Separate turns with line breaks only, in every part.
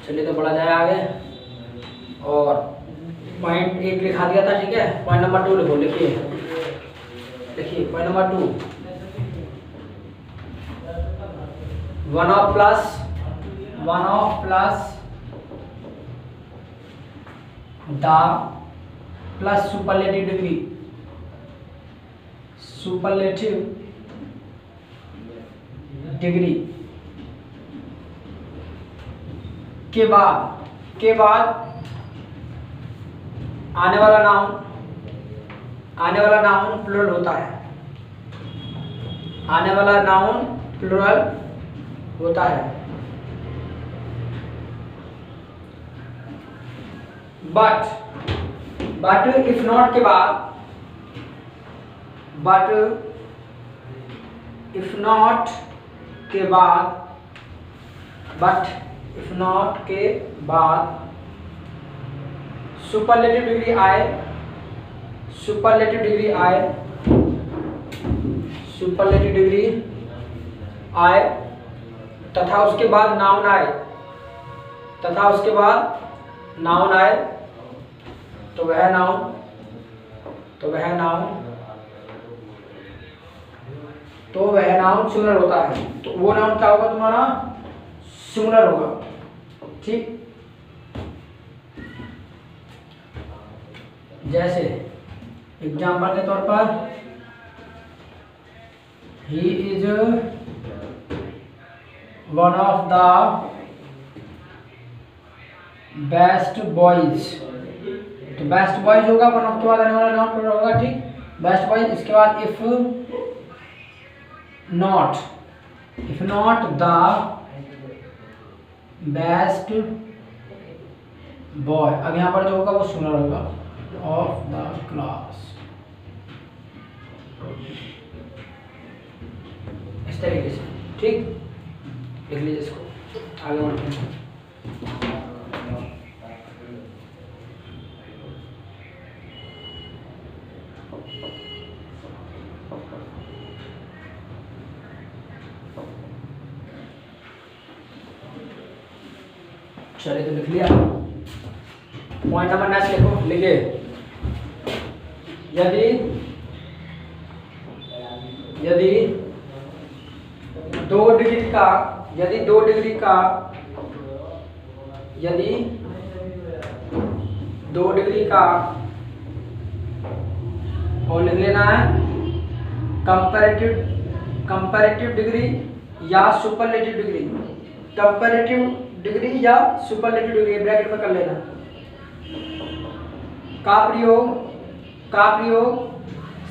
चलिए तो बढ़ा जाए आगे। और पॉइंट 1 लिखा दिया था, ठीक है। पॉइंट नंबर 2 लिखो, लिखिए point number 2, 1 of plus the plus superlative degree के बाद आने वाला नाउन प्लुरल होता है। आने वाला नाउन प्लुरल होता है। बट इफ नॉट के बाद सुपरलेटिव डिग्री आए तथा उसके बाद नाउन आए, तो वह नाउन सिंगुलर होता है। तो वो नाउन क्या होगा तुम्हारा? सिंगुलर होगा, ठीक। जैसे एग्जाम्पल के तौर पर he is one of the best boys. तो बेस्ट बॉयज होगा, वन ऑफ के बाद आने वाला नाउन प्लुरल होगा, ठीक। बेस्ट बॉयज, इसके बाद if not the best boy, अब यहाँ पर जो होगा वो सिंगुलर होगा, ऑफ द क्लास। इस तरीके से, ठीक। लिख लीजिए इसको, आगे बढ़ते हैं। चलिए तो लिख लिया। पॉइंट नंबर नेक्स्ट लिखो, लिखिए यदि 2 डिग्री का और लिख लेना है कंपैरेटिव डिग्री या सुपरलेटिव डिग्री। कंपैरेटिव डिग्री या सुपरलेटिव डिग्री ब्रैकेट में कर लेना। का प्रयोग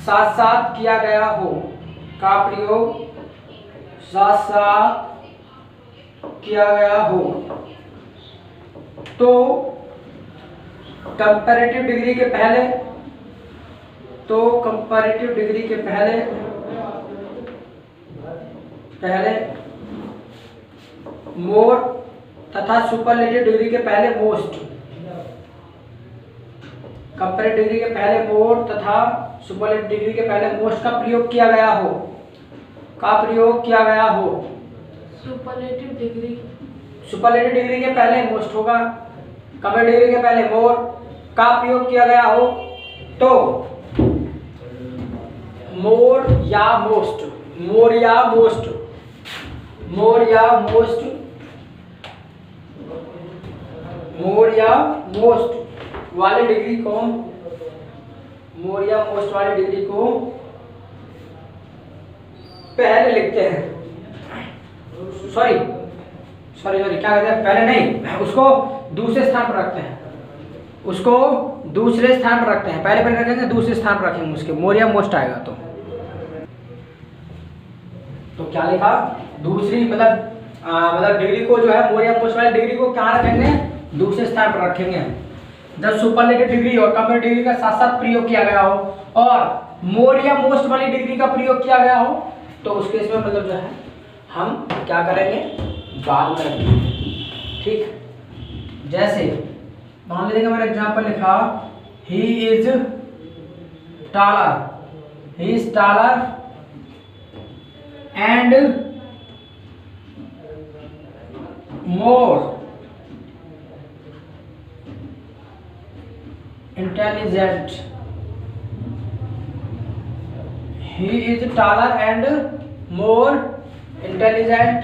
साथ साथ किया गया हो, तो कंपैरेटिव डिग्री के पहले मोर तथा सुपरलेटिव डिग्री के पहले मोस्ट। कंपैरेटिव डिग्री के पहले मोर तथा सुपरलेटिव डिग्री के पहले मोस्ट का प्रयोग किया गया हो। सुपरलेटिव डिग्री के पहले मोस्ट होगा, कंपैरेटिव डिग्री के पहले मोर का प्रयोग किया गया हो, तो मोर या मोस्ट वाली डिग्री को पहले लिखते हैं। सॉरी क्या कहते हैं, पहले नहीं, उसको दूसरे स्थान पर रखते हैं। पहले रखेंगे, दूसरे स्थान पर रखेंगे उसके, मोर या मोस्ट आएगा। तो क्या लिखा? दूसरी मतलब डिग्री को जो है, मोर या मोस्ट वाली डिग्री को क्या रखेंगे? दूसरे स्थान पर रखेंगे। जब सुपरलेटिव डिग्री और कंपैरेटिव डिग्री का साथ साथ प्रयोग किया गया हो और मोर या मोस्ट वाली डिग्री का प्रयोग किया गया हो, तो उस केस में मतलब जो है हम क्या करेंगे? बाद में रखेंगे, ठीक। जैसे मान लीजिए मैंने एग्जाम्पल लिखा, he is taller and more intelligent. He is taller and more intelligent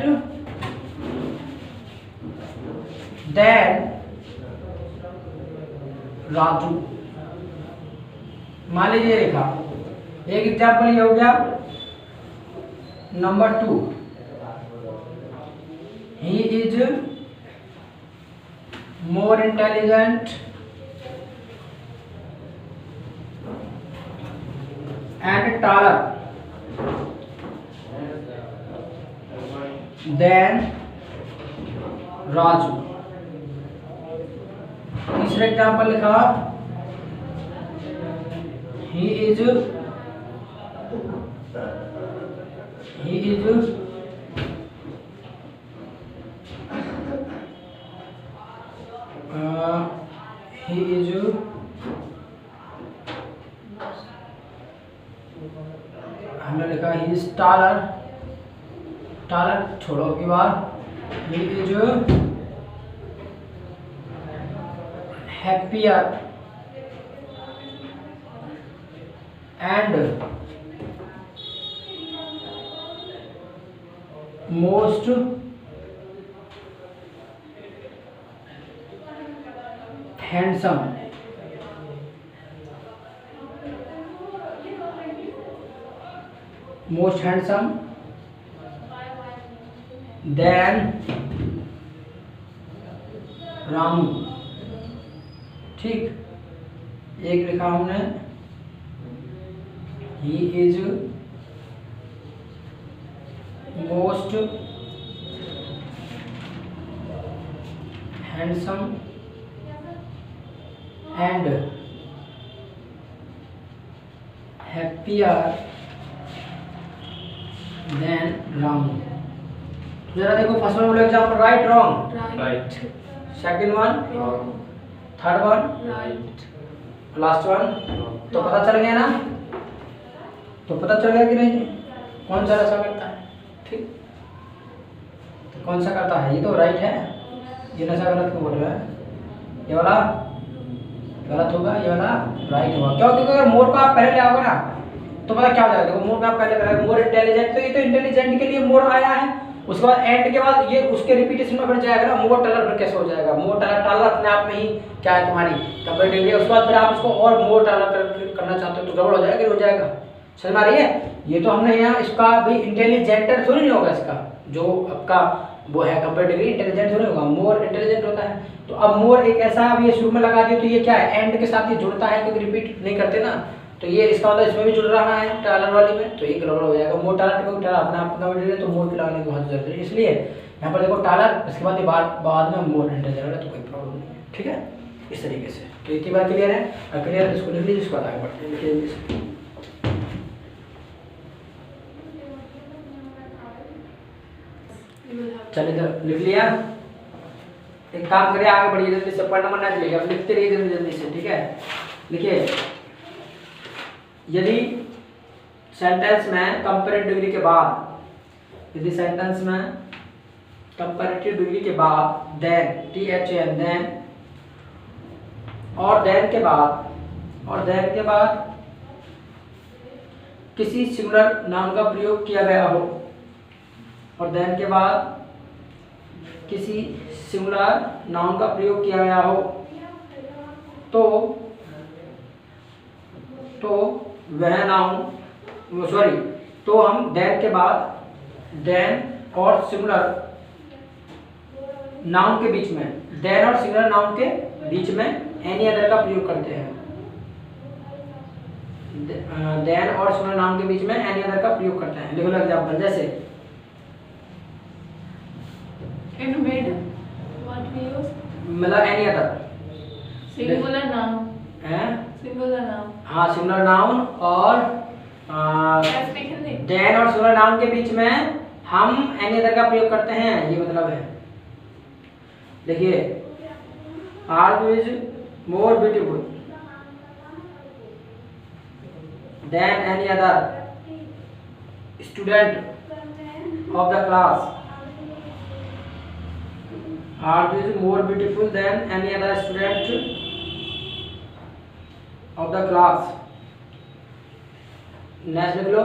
than Raju. मान लीजिए लिखा, एक एग्जाम्पल ये हो गया। Number 2, he is more intelligent and taller than Raju. तीसरा एग्जाम्पल लिखा, he is हमने लिखा he is taller छोड़ो की बार, he is happier and most handsome than Ramu. ठीक, एक लिखा हमने he is most handsome and happier than Ramu. जरा देखो, फर्स्ट वन बोलो example, right wrong?
Right.
Second one
wrong.
Third one
right.
Last one. तो पता चल गया ना? तो पता चल गया कि नहीं कौन सा ऐसा करता है? ठीक, तो कौन सा करता है? ये तो राइट है, ये नशा गलत क्यों बोल रहा है? ये वाला गलत होगा, ये वाला राइट होगा। क्यों? क्योंकि अगर मोर को आप पहले ले आओगे ना तो पता क्या हो जाएगा। देखो, मोर को आप पहले लगाओगे, मोर इंटेलिजेंट, तो ये तो इंटेलिजेंट के लिए मोर आया है। उसके बाद एंड के बाद ये उसके रिपीटेशन में बढ़ जाएगा ना, मोर टलर फिर कैसे हो जाएगा? मोर टलर अपने आप में ही क्या है तुम्हारी कंपेरेटिव है। उसके बाद फिर आप इसको और मोर टलर करना चाहते हो तो गड़बड़ हो जाएगा, हो जाएगा। समझ में आ रही है? ये तो हमने यहाँ इसका भी इंटेलिजेंटर थोड़ी नहीं होगा, इसका जो आपका वो है कंपेरेटिवली इंटेलिजेंट थोड़ी होगा, मोर इंटेलिजेंट होता है। तो अब मोर एक ऐसा, अब ये शुरू में लगा दिया तो ये क्या है, एंड के साथ ये जुड़ता है, क्योंकि रिपीट नहीं करते ना, तो ये इसका मतलब इसमें भी जुड़ रहा है टालर वाली में, तो ये गड़बड़ हो जाएगा। मोर टालर को अपना है तो मोर लगाने की बहुत जरूरत है, इसलिए यहाँ पर देखो टालर, इसके बाद ये बाद में मोर इंटेलिजेंट है, तो कोई प्रॉब्लम नहीं है। ठीक है, इस तरीके से। तो इतनी बात क्लियर है? और क्लियर है इसको लिख लीजिए, इसको आगे बढ़ते हैं। चलिए लिख लिया। एक काम करिए, आगे बढ़िए जल्दी से, पढ़ना मना चलिएगा, अब लिखते रहिए जल्दी जल्दी से। ठीक है, लिखिए, यदि सेंटेंस में कंपैरेटिव डिग्री के बाद, यदि सेंटेंस में कंपैरेटिव डिग्री के बाद देन, THN देन, और देन के बाद किसी सिंगुलर नाउन का प्रयोग किया गया हो, और देन के बाद किसी सिंगुलर नाउन का प्रयोग किया गया हो, तो वह नाउन, सॉरी, तो हम देन के बाद, देन और सिंगुलर नाउन के बीच में, देन और सिंगुलर नाउन के बीच में एनी अदर का प्रयोग करते हैं। देन और सिंगुलर नाउन के बीच में एनी अदर का प्रयोग करते हैं। लिखो एग्जांपल, जैसे
in mid what we use,
मतलब एनी अदर
singular noun,
है,
singular noun,
हाँ, सिंगुलर नाउन और देन और सिंगुलर नाउन के बीच में हम एनी अदर का प्रयोग करते हैं, ये मतलब है। देखिए, R is more beautiful than any other student of the class. R is more beautiful than any other student of the class. Next लिख लो,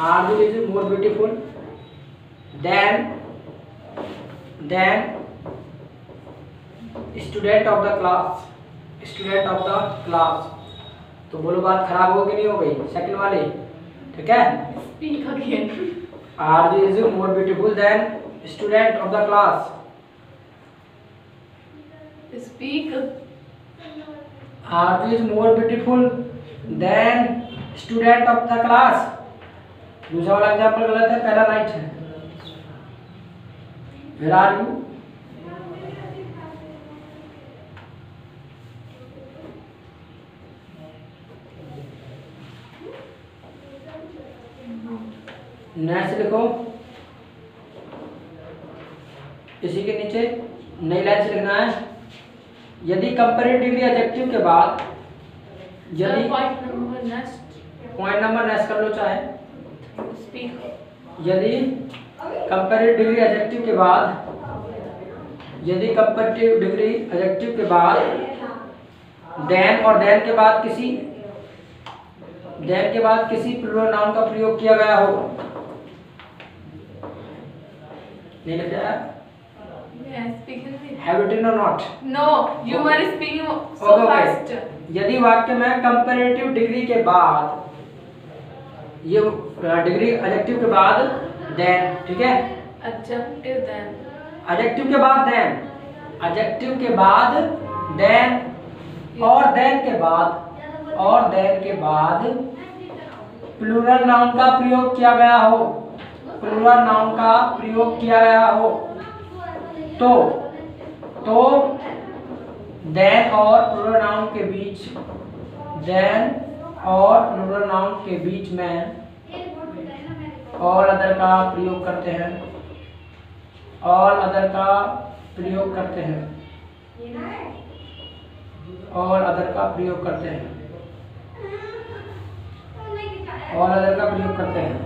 Aarzoo is more beautiful than student of the class, student of the class. तो बोलो बात खराब हो गई नहीं हो गई सेकंड वाली, ठीक है।
Speak again.
Aarzoo is more beautiful than student of the class.
Speak.
Aarzoo is more beautiful than student of the class. दूसरा वाला एग्जाम्पल गलत है, पहला राइट है। वेयर आर यू, नेक्स्ट लिखो, इसी के नीचे नई लाइन से लिखना है, यदि कंपैरेटिव डिग्री एडजेक्टिव के बाद, यदि
Point number next.
Point number next कर लो चाहे,
Speak.
यदि कंपैरेटिव डिग्री एडजेक्टिव के बाद, यदि कंपैरेटिव डिग्री एडजेक्टिव के बाद देन और देन के बाद किसी प्लूरल नाउन का प्रयोग किया गया हो। नहीं लिखा है,
May I speak Hindi?
Have it in और not.
No, you were speaking so
Okay, okay.
fast.
यदि वाक्य में कंपैरेटिव डिग्री के बाद, ये डिग्री एडजेक्टिव के बाद देन, ठीक है,
Adjective then.
एडजेक्टिव के बाद देन, एडजेक्टिव के बाद देन और देन के बाद प्लूरल नाउन का प्रयोग किया गया हो, प्लूरल नाउन का प्रयोग किया गया हो, तो देन और प्लूरल नाउन के बीच, देन और प्लूरल नाउन के बीच में ऑल अदर का प्रयोग करते हैं, ऑल अदर का प्रयोग करते हैं, ऑल अदर का प्रयोग करते हैं, ऑल अदर का प्रयोग करते हैं।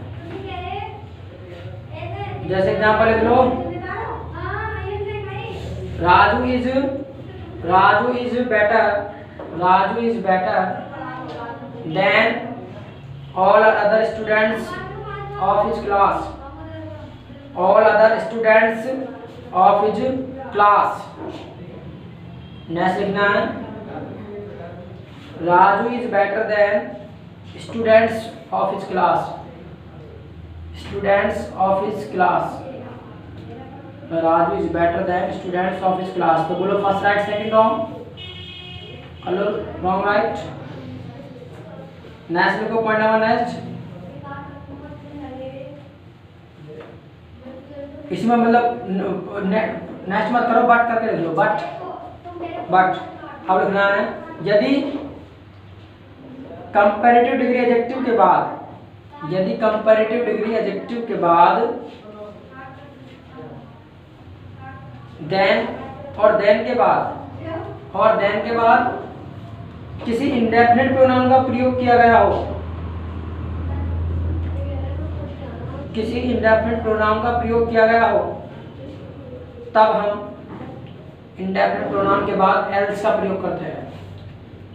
जैसे एग्जांपल लिख लो, Raju is better than all other students of his class, all other students of his class. Next लिखना है, Raju is better than students of his class, students of his class. Raju is better than students of his class. तो बोलो first right, second wrong, hello wrong right. Next लिखो, point number next, इसमें मतलब next मत करो, but करके लिख लो, but अब लिखना है, यदि कंपैरेटिव डिग्री एडजेक्टिव के बाद, यदि कंपैरेटिव डिग्री एडजेक्टिव के बाद देन और देन के बाद किसी इंडेफिनिट प्रोनाउन का प्रयोग किया गया हो, किसी इंडेफिनिट प्रोनाउन का प्रयोग किया गया हो, तब हम इंडेफिनिट प्रोनाउन के बाद एल्स का प्रयोग करते हैं,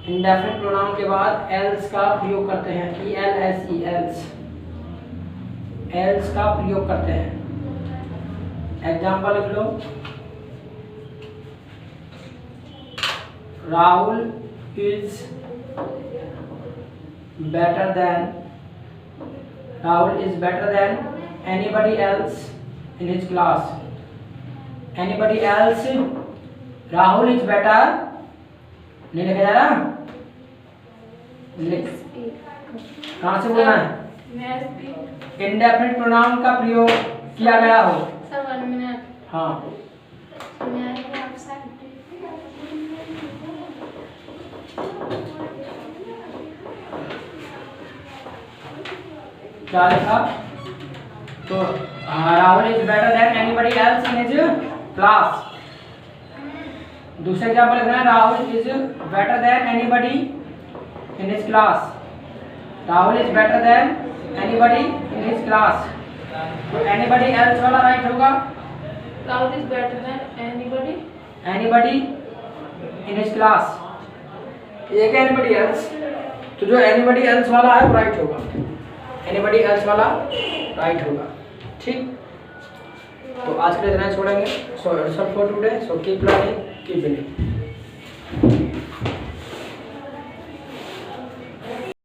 इंडेफिनिट प्रोनाउन के बाद एल्स का प्रयोग करते हैं, ELSE एल्स का प्रयोग करते हैं। एग्जाम्पल लिख लो, Rahul is better than anybody else in his class. Anybody else, Rahul is better, नहीं लिखा जा रहा, कहाँ से बोलना है,
May I speak?
Indefinite pronoun का प्रयोग किया गया हो।
Sir, 1 minute.
हाँ,
May I go outside?
क्या लिखा, तो Rahul is better than anybody else in his class. दूसरा एग्जाम्पल लिखना है, Rahul is better than anybody in his class, Rahul is better than anybody in his class. तो एनीबडी एल्स वाला right होगा,
Cloud is better than anybody.
Anybody in his class. एक anybody else, तो जो anybody else वाला है राइट होगा, anybody else वाला राइट होगा। ठीक, तो आज के लिए इतना छोड़ेंगे। So it's all for today, so keep learning, keep believing.